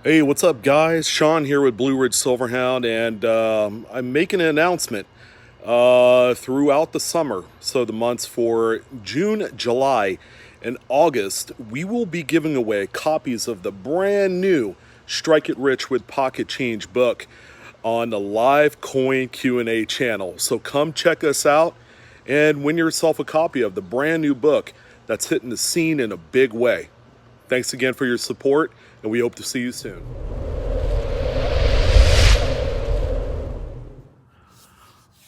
Hey, what's up, guys? Sean here with Blue Ridge Silverhound, and I'm making an announcement throughout the summer. So, the months for June, July, and August, we will be giving away copies of the brand new Strike It Rich with Pocket Change book on the live coin Q&A channel. So, come check us out and win yourself a copy of the brand new book that's hitting the scene in a big way. Thanks again for your support, and we hope to see you soon.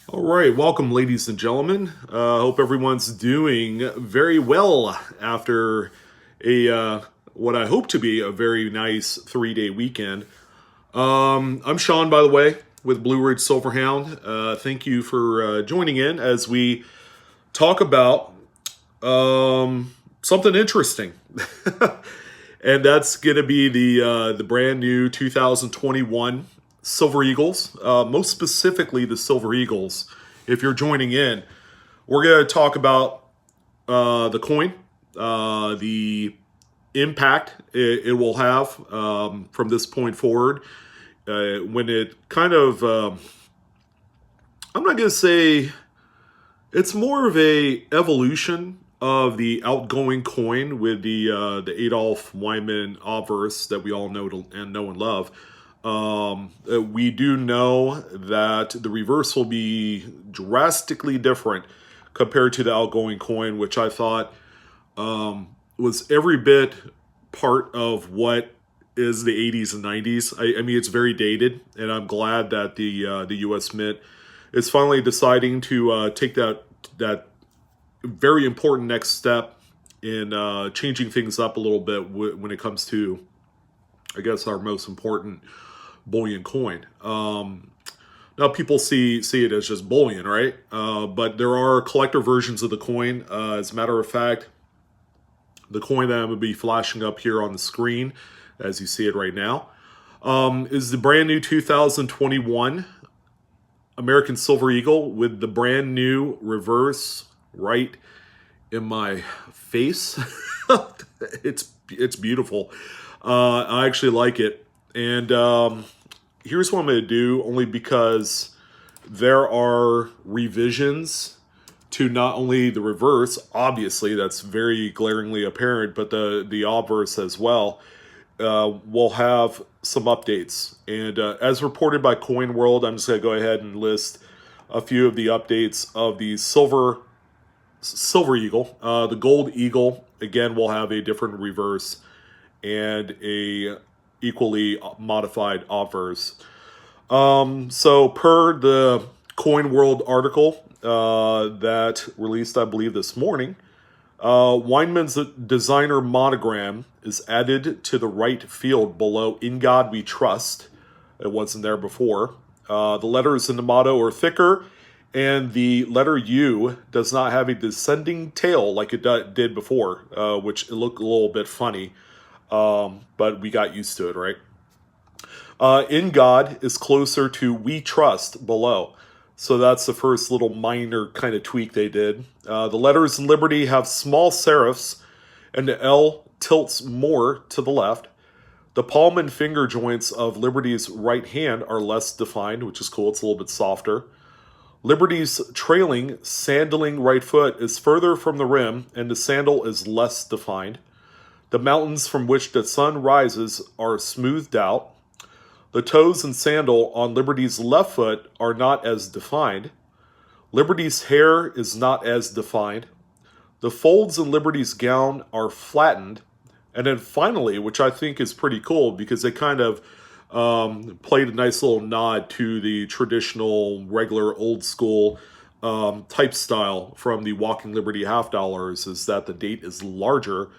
All right, welcome, ladies and gentlemen. Hope everyone's doing very well after a what I hope to be a very nice 3-day weekend. I'm Sean, by the way, with Blue Ridge Silverhound. Thank you for joining in as we talk about something interesting. And that's going to be the brand new 2021 Silver Eagles, most specifically the Silver Eagles. If you're joining in, we're going to talk about the coin, the impact it will have from this point forward. When it kind of, I'm not going to say it's more of a evolution of the outgoing coin with the Adolf Wyman obverse that we all know and love. We do know that the reverse will be drastically different compared to the outgoing coin, which I thought was every bit part of what is the 80s and 90s. I mean, it's very dated, and I'm glad that the U.S. Mint is finally deciding to take that very important next step in changing things up a little bit when it comes to, I guess, our most important bullion coin. Now people see it as just bullion, right? But there are collector versions of the coin. As a matter of fact, the coin that I'm going to be flashing up here on the screen, as you see it right now, is the brand new 2021 American Silver Eagle with the brand new reverse right in my face. it's beautiful. I actually like it. And here's what I'm going to do, only because there are revisions to not only the reverse, obviously that's very glaringly apparent, but the obverse as well. Will have some updates. And as reported by Coin World, I'm just going to go ahead and list a few of the updates of the Silver Eagle. The Gold Eagle, again, will have a different reverse and a equally modified obverse. So per the Coin World article that released, I believe, this morning, Weinman's designer monogram is added to the right field below "In God We Trust." It wasn't there before. The letters in the motto are thicker, and the letter U does not have a descending tail like it did before, which it looked a little bit funny. But we got used to it, right? "In God" is closer to "We Trust" below. So that's the first little minor kind of tweak they did. The letters in Liberty have small serifs, and the L tilts more to the left. The palm and finger joints of Liberty's right hand are less defined, which is cool. It's a little bit softer. Liberty's trailing, sandaling right foot is further from the rim, and the sandal is less defined. The mountains from which the sun rises are smoothed out. The toes and sandal on Liberty's left foot are not as defined. Liberty's hair is not as defined. The folds in Liberty's gown are flattened. And then finally, which I think is pretty cool because they kind of played a nice little nod to the traditional, regular, old school type style from the Walking Liberty half dollars, is that the date is larger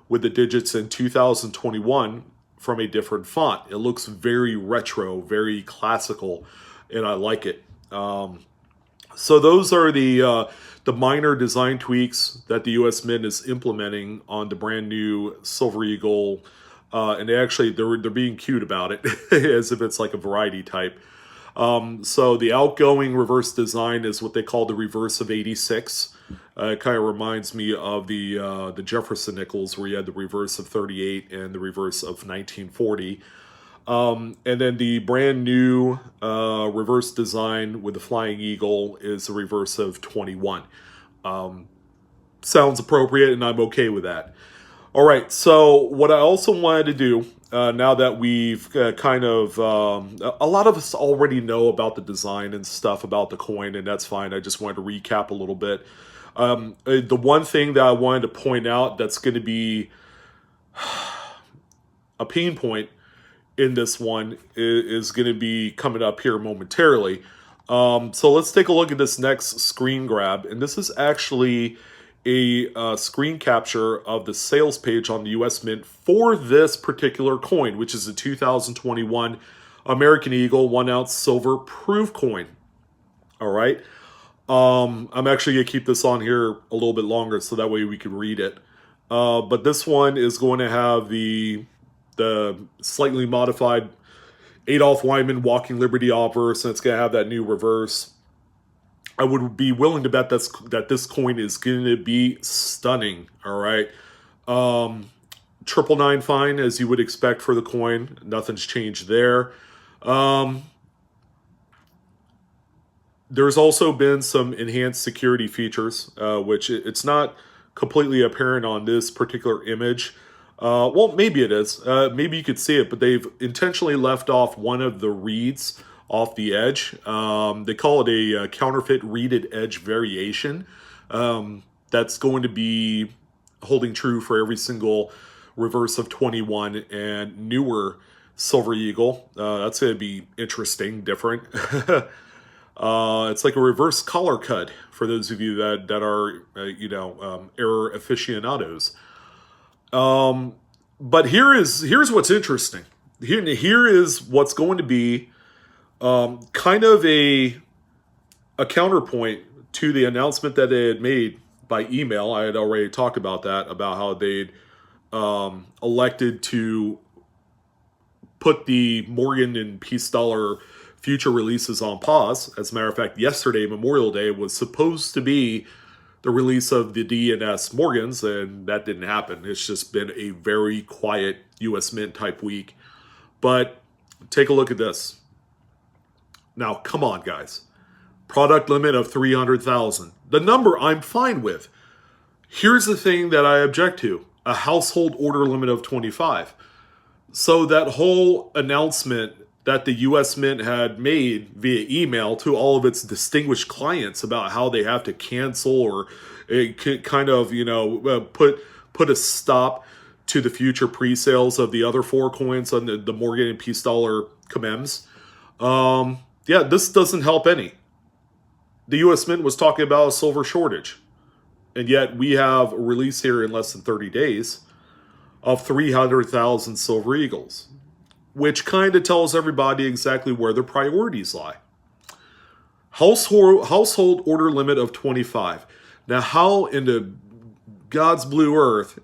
with the digits in 2021 from a different font. It looks very retro, very classical, and I like it. So those are the minor design tweaks that the U.S. Mint is implementing on the brand new Silver Eagle, and they're being cute about it, as if it's like a variety type. So the outgoing reverse design is what they call the reverse of 86. It kind of reminds me of the Jefferson nickels, where you had the reverse of 38 and the reverse of 1940. And then the brand new reverse design with the Flying Eagle is the reverse of 21. Sounds appropriate, and I'm okay with that. All right, so what I also wanted to do, now that we've kind of, a lot of us already know about the design and stuff about the coin, and that's fine. I just wanted to recap a little bit. The one thing that I wanted to point out that's going to be a pain point in this one is going to be coming up here momentarily. So let's take a look at this next screen grab, and this is actually a screen capture of the sales page on the US Mint for this particular coin, which is a 2021 American Eagle 1 ounce silver proof coin. All right. I'm actually going to keep this on here a little bit longer so that way we can read it. But this one is going to have the slightly modified Adolph Wyman Walking Liberty obverse, and it's going to have that new reverse. I would be willing to bet that this coin is going to be stunning. All right. 999 fine, as you would expect for the coin. Nothing's changed there. There's also been some enhanced security features, which it's not completely apparent on this particular image. Well, maybe it is. Maybe you could see it, but they've intentionally left off one of the reeds off the edge. They call it a counterfeit reeded edge variation. That's going to be holding true for every single reverse of 21 and newer Silver Eagle. That's going to be interesting, different. It's like a reverse collar cut for those of you that are, error aficionados. But here's what's interesting. Here is what's going to be kind of a counterpoint to the announcement that they had made by email. I had already talked about that, about how they'd elected to put the Morgan and Peace Dollar future releases on pause. As a matter of fact, yesterday, Memorial Day, was supposed to be the release of the D&S Morgans, and that didn't happen. It's just been a very quiet US Mint type week. But take a look at this. Now, come on, guys. Product limit of 300,000. The number I'm fine with. Here's the thing that I object to. A household order limit of 25. So that whole announcement that the US Mint had made via email to all of its distinguished clients about how they have to cancel or kind of, put a stop to the future pre-sales of the other four coins on the Morgan and Peace Dollar commems. This doesn't help any. The US Mint was talking about a silver shortage, and yet we have a release here in less than 30 days of 300,000 Silver Eagles, which kind of tells everybody exactly where their priorities lie. Household order limit of 25. Now, how into God's blue earth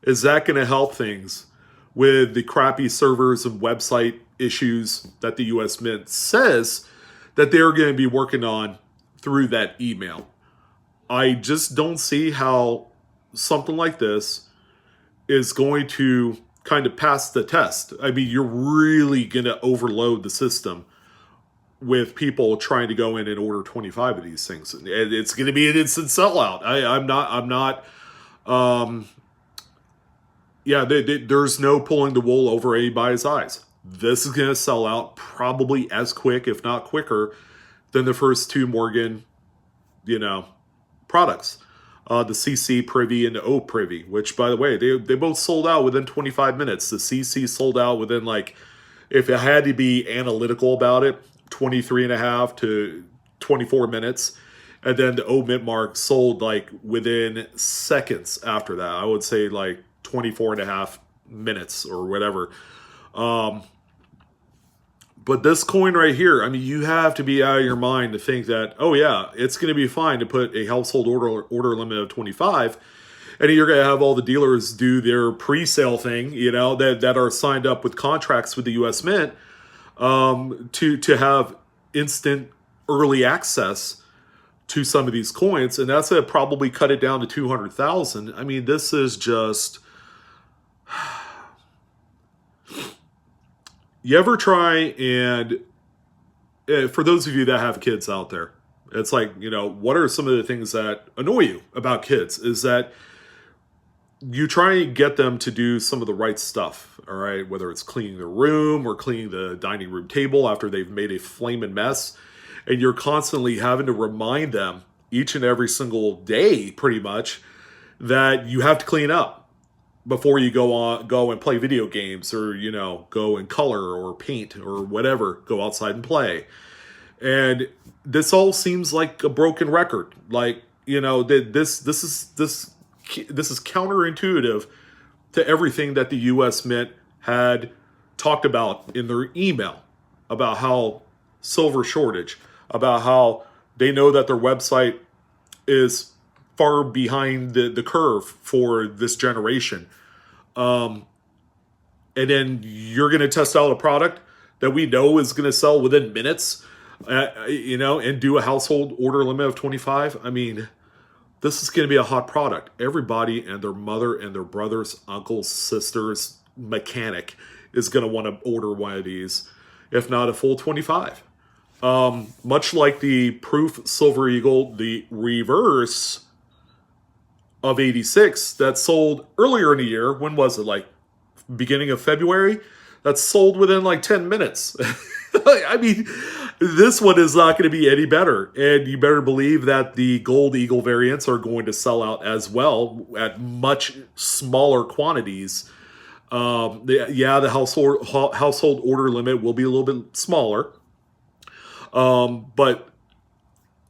is that going to help things with the crappy servers and website issues that the US Mint says that they're going to be working on through that email? I just don't see how something like this is going to kind of pass the test. I mean, you're really going to overload the system with people trying to go in and order 25 of these things. And it's going to be an instant sellout. There's no pulling the wool over anybody's eyes. This is going to sell out probably as quick, if not quicker, than the first two Morgan, products. The CC Privy and the O Privy, which, by the way, they both sold out within 25 minutes. The CC sold out within, if it had to be analytical about it, 23 and a half to 24 minutes. And then the O Mint Mark sold within seconds after that. I would say 24 and a half minutes or whatever. But this coin right here, I mean, you have to be out of your mind to think that, oh yeah, it's going to be fine to put a household order limit of 25, and you're going to have all the dealers do their pre-sale thing, that are signed up with contracts with the US Mint, to have instant early access to some of these coins, and that's going to probably cut it down to 200,000. I mean, this is just... You ever try and, for those of you that have kids out there, it's like, what are some of the things that annoy you about kids is that you try and get them to do some of the right stuff, all right? Whether it's cleaning the room or cleaning the dining room table after they've made a flaming mess. And you're constantly having to remind them each and every single day, pretty much, that you have to clean up before you go and play video games, or go and color or paint or whatever, go outside and play. And this all seems like a broken record. Like, this is counterintuitive to everything that the U.S. Mint had talked about in their email about how silver shortage, about how they know that their website is far behind the curve for this generation. And then you're going to test out a product that we know is going to sell within minutes, and do a household order limit of 25. I mean, this is going to be a hot product. Everybody and their mother and their brothers, uncles, sisters, mechanic is going to want to order one of these, if not a full 25. Much like the Proof Silver Eagle, the reverse of 86 that sold earlier in the year. When was it? Like beginning of February? That sold within like 10 minutes. I mean, this one is not going to be any better. And you better believe that the Gold Eagle variants are going to sell out as well at much smaller quantities. The household order limit will be a little bit smaller. But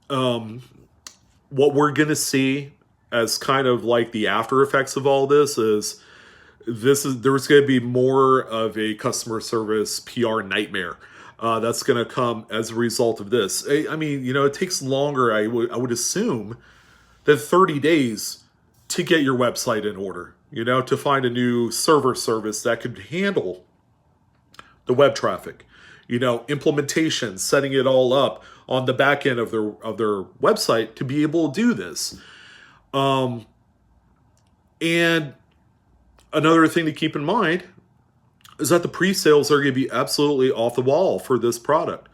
what we're going to see as kind of like the after effects of all this is there's going to be more of a customer service PR nightmare. That's going to come as a result of this. I mean, it takes longer, I would assume, than 30 days to get your website in order, to find a new server service that could handle the web traffic, implementation, setting it all up on the back end of their website to be able to do this. And another thing to keep in mind is that the pre-sales are going to be absolutely off the wall for this product.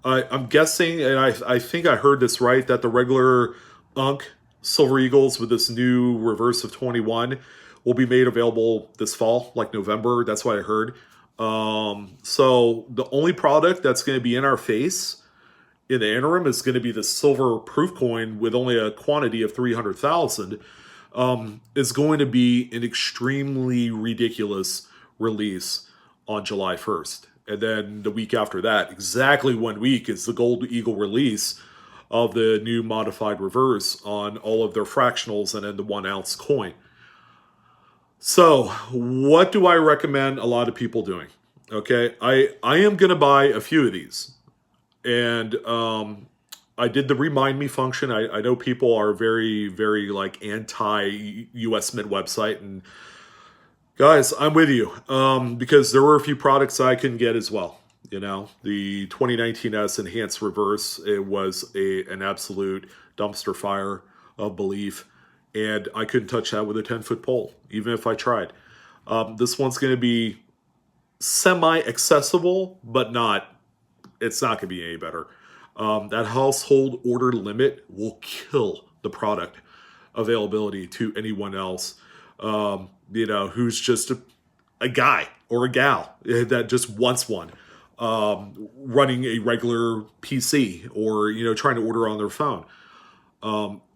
I'm guessing, and I think I heard this right, that the regular Unk Silver Eagles with this new reverse of 21 will be made available this fall, like November. That's what I heard. So the only product that's going to be in our face in the interim is going to be the silver proof coin with only a quantity of 300,000. Is going to be an extremely ridiculous release on July 1st. And then the week after that, exactly 1 week, is the Gold Eagle release of the new modified reverse on all of their fractionals and then the 1 ounce coin. So what do I recommend a lot of people doing? Okay, I am going to buy a few of these. And I did the remind me function. I know people are very, very like anti-US Mint website. And guys, I'm with you, because there were a few products I couldn't get as well. The 2019S Enhanced Reverse, it was an absolute dumpster fire of belief. And I couldn't touch that with a 10-foot pole, even if I tried. This one's going to be semi-accessible, but it's not going to be any better. That household order limit will kill the product availability to anyone else, who's just a guy or a gal that just wants one, running a regular PC or, trying to order on their phone.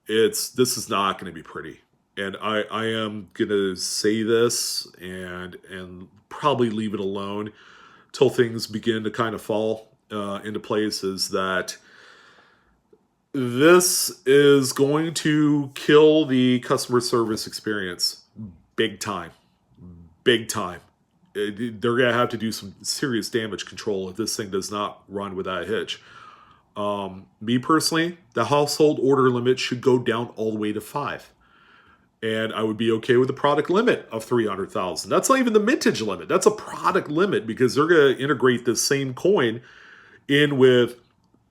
This is not going to be pretty. And I am going to say this and probably leave it alone till things begin to kind of fall into place, is that this is going to kill the customer service experience big time. Big time. They're going to have to do some serious damage control if this thing does not run without a hitch. Me personally, the household order limit should go down all the way to 5. And I would be okay with the product limit of 300,000. That's not even the mintage limit. That's a product limit, because they're going to integrate this same coin in with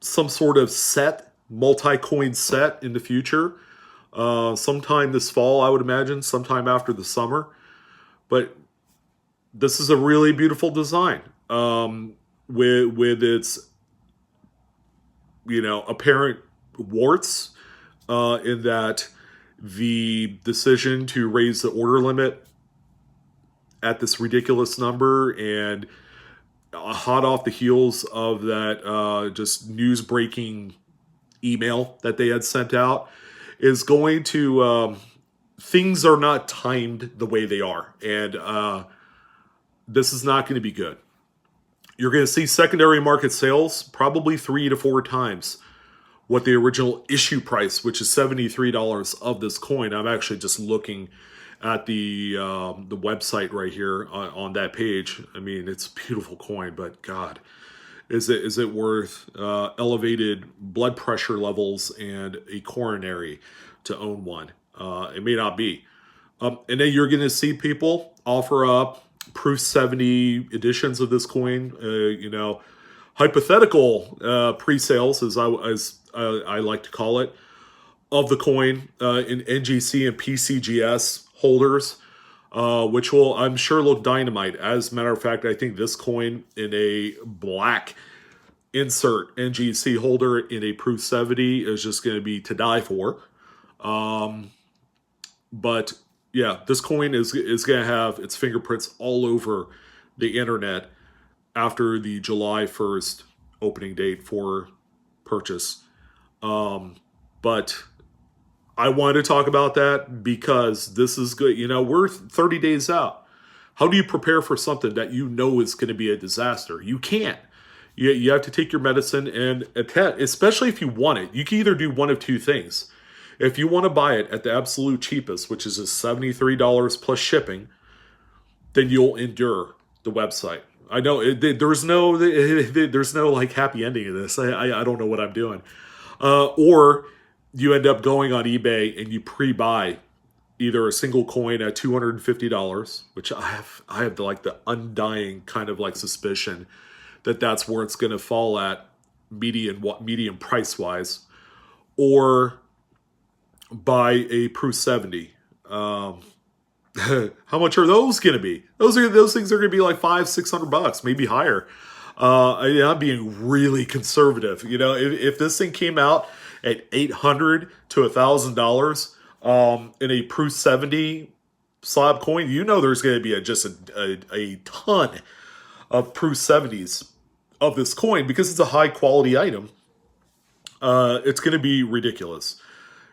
some sort of multi-coin set in the future. Sometime this fall, I would imagine, sometime after the summer. But this is a really beautiful design. with its apparent warts, in that the decision to raise the order limit at this ridiculous number, and hot off the heels of that just news breaking email that they had sent out, is going to things are not timed the way they are, and this is not going to be good. You're going to see secondary market sales probably 3 to 4 times what the original issue price, which is $73 of this coin. I'm actually just looking at the website right here on that page. I mean, it's a beautiful coin, but God, is it worth elevated blood pressure levels and a coronary to own one? It may not be. And then you're going to see people offer up Proof 70 editions of this coin. Hypothetical pre-sales, as I like to call it, of the coin in NGC and PCGS holders, which will, I'm sure, look dynamite. As a matter of fact, I think this coin in a black insert NGC holder in a Proof 70 is just going to be to die for. But yeah, this coin is going to have its fingerprints all over the internet after the July 1st opening date for purchase. But I wanted to talk about that because this is good. We're 30 days out. How do you prepare for something that you know is going to be a disaster? You can't. You have to take your medicine, and especially if you want it. You can either do one of two things. If you want to buy it at the absolute cheapest, which is $73 plus shipping, then you'll endure the website. I know there's no like happy ending to this. I don't know what I'm doing. Or you end up going on eBay and you pre-buy either a single coin at $250, which I have like the undying kind of like suspicion that that's where it's going to fall at medium price wise, or buy a Proof 70. How much are those going to be? Those things are going to be like $500-600, maybe higher. I'm being really conservative. If this thing came out at $800 to $1,000 in a Proof 70 slab coin, there's going to be just a ton of Proof 70s of this coin because it's a high quality item. It's going to be ridiculous.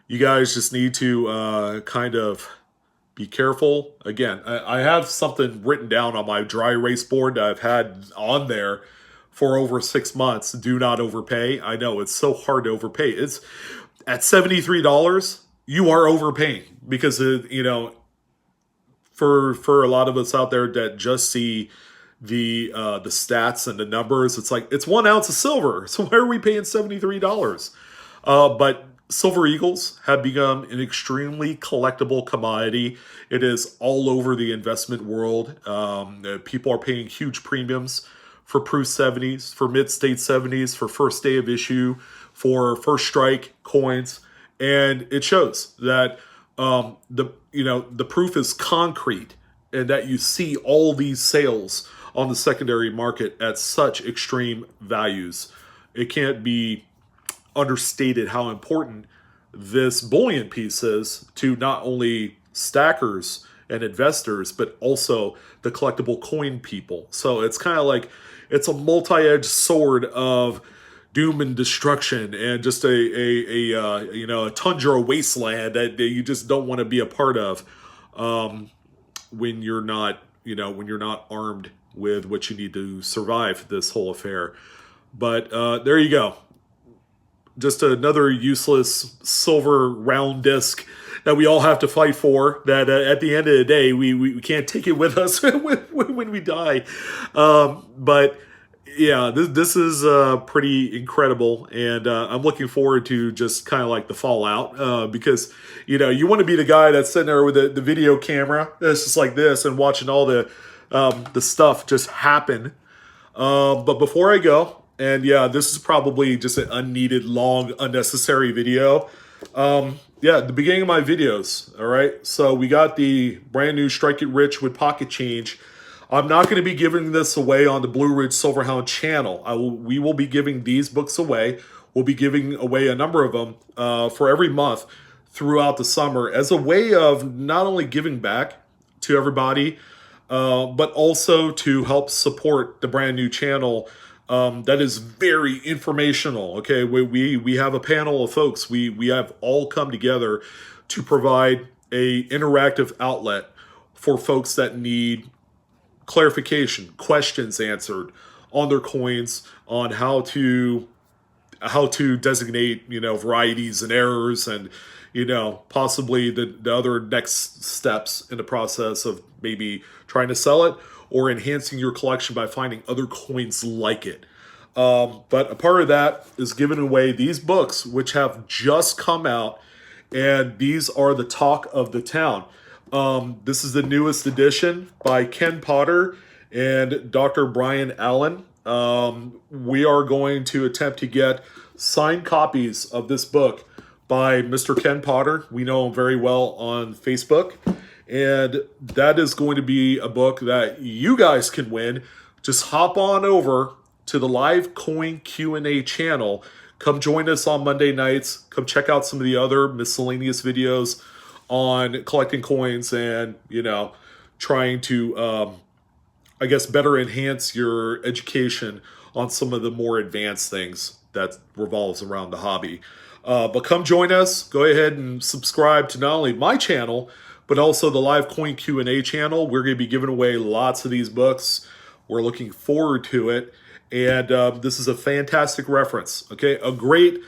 You guys just need to kind of be careful. Again, I have something written down on my dry erase board that I've had on there for over 6 months. Do not overpay. I know it's so hard to overpay. It's at $73. You are overpaying because for a lot of us out there that just see the stats and the numbers, it's like it's 1 ounce of silver. So why are we paying $73? But Silver Eagles have become an extremely collectible commodity. It is all over the investment world. People are paying huge premiums for Proof 70s, for mid-state 70s, for first day of issue, for first strike coins. And it shows that the proof is concrete, and that you see all these sales on the secondary market at such extreme values. It can't be understated how important this bullion piece is to not only stackers and investors, but also the collectible coin people. So it's kind of like it's a multi-edged sword of doom and destruction, and just a tundra wasteland that you just don't want to be a part of when you're not armed with what you need to survive this whole affair. But there you go. Just another useless silver round disc that we all have to fight for, that at the end of the day, we can't take it with us when we die. But yeah, this is pretty incredible. And I'm looking forward to just kind of like the fallout, because, you want to be the guy that's sitting there with the video camera that's just like this and watching all the stuff just happen. But before I go, and yeah, this is probably just an unneeded, long, unnecessary video. The beginning of my videos, all right? So we got the brand new Strike It Rich with Pocket Change I'm not going to be giving this away on the Blue Ridge Silverhound channel. We will be giving these books away. We'll be giving away a number of them for every month throughout the summer as a way of not only giving back to everybody, but also to help support the brand new channel that is very informational. Okay, we have a panel of folks. We have all come together to provide a interactive outlet for folks that need clarification, questions answered on their coins, on how to designate, varieties and errors, and possibly the other next steps in the process of maybe trying to sell it or enhancing your collection by finding other coins like it. But a part of that is giving away these books, which have just come out, and these are the talk of the town. This is the newest edition by Ken Potter and Dr. Brian Allen. We are going to attempt to get signed copies of this book by Mr. Ken Potter. We know him very well on Facebook. And that is going to be a book that you guys can win. Just hop on over to the live coin Q&A channel. Come join us on Monday nights. Come check out some of the other miscellaneous videos on collecting coins and, trying to, better enhance your education on some of the more advanced things that revolves around the hobby. But come join us. Go ahead and subscribe to not only my channel, but also the live coin Q&A channel. We're going to be giving away lots of these books. We're looking forward to it. And this is a fantastic reference, okay? A great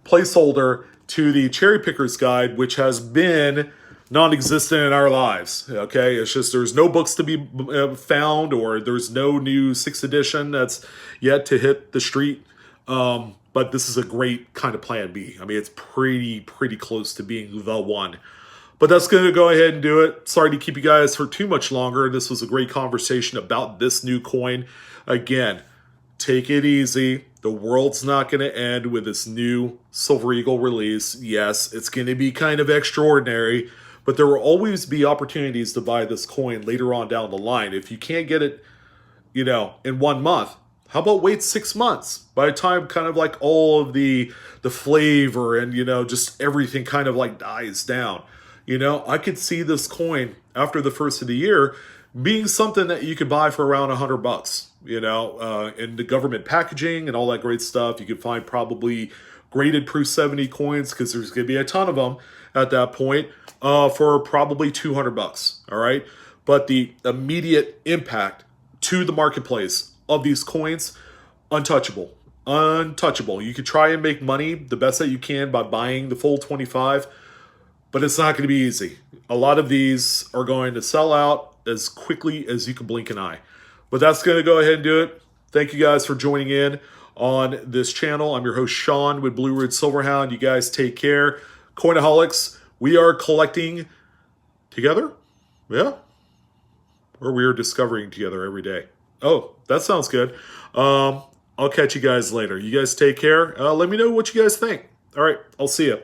placeholder to the Cherry Pickers Guide, which has been non-existent in our lives, okay? It's just there's no books to be found, or there's no new 6th edition that's yet to hit the street. But this is a great kind of plan B. I mean, it's pretty close to being the one. But that's going to go ahead and do it. Sorry to keep you guys for too much longer. This was a great conversation about this new coin. Again, take it easy. The world's not going to end with this new Silver Eagle release. Yes, it's going to be kind of extraordinary, but there will always be opportunities to buy this coin later on down the line. If you can't get it, in 1 month, how about wait 6 months? By the time kind of like all of the flavor and, just everything kind of like dies down. I could see this coin after the first of the year being something that you could buy for around $100, in the government packaging and all that great stuff. You could find probably graded Proof 70 coins, because there's going to be a ton of them at that point, for probably $200. All right. But the immediate impact to the marketplace of these coins, untouchable. You could try and make money the best that you can by buying the full 25, but it's not going to be easy. A lot of these are going to sell out as quickly as you can blink an eye. But that's going to go ahead and do it. Thank you guys for joining in on this channel. I'm your host, Sean, with Blue Ridge Silverhound. You guys take care. Coinaholics, we are collecting together? Yeah? Or we are discovering together every day. Oh, that sounds good. I'll catch you guys later. You guys take care. Let me know what you guys think. All right, I'll see you.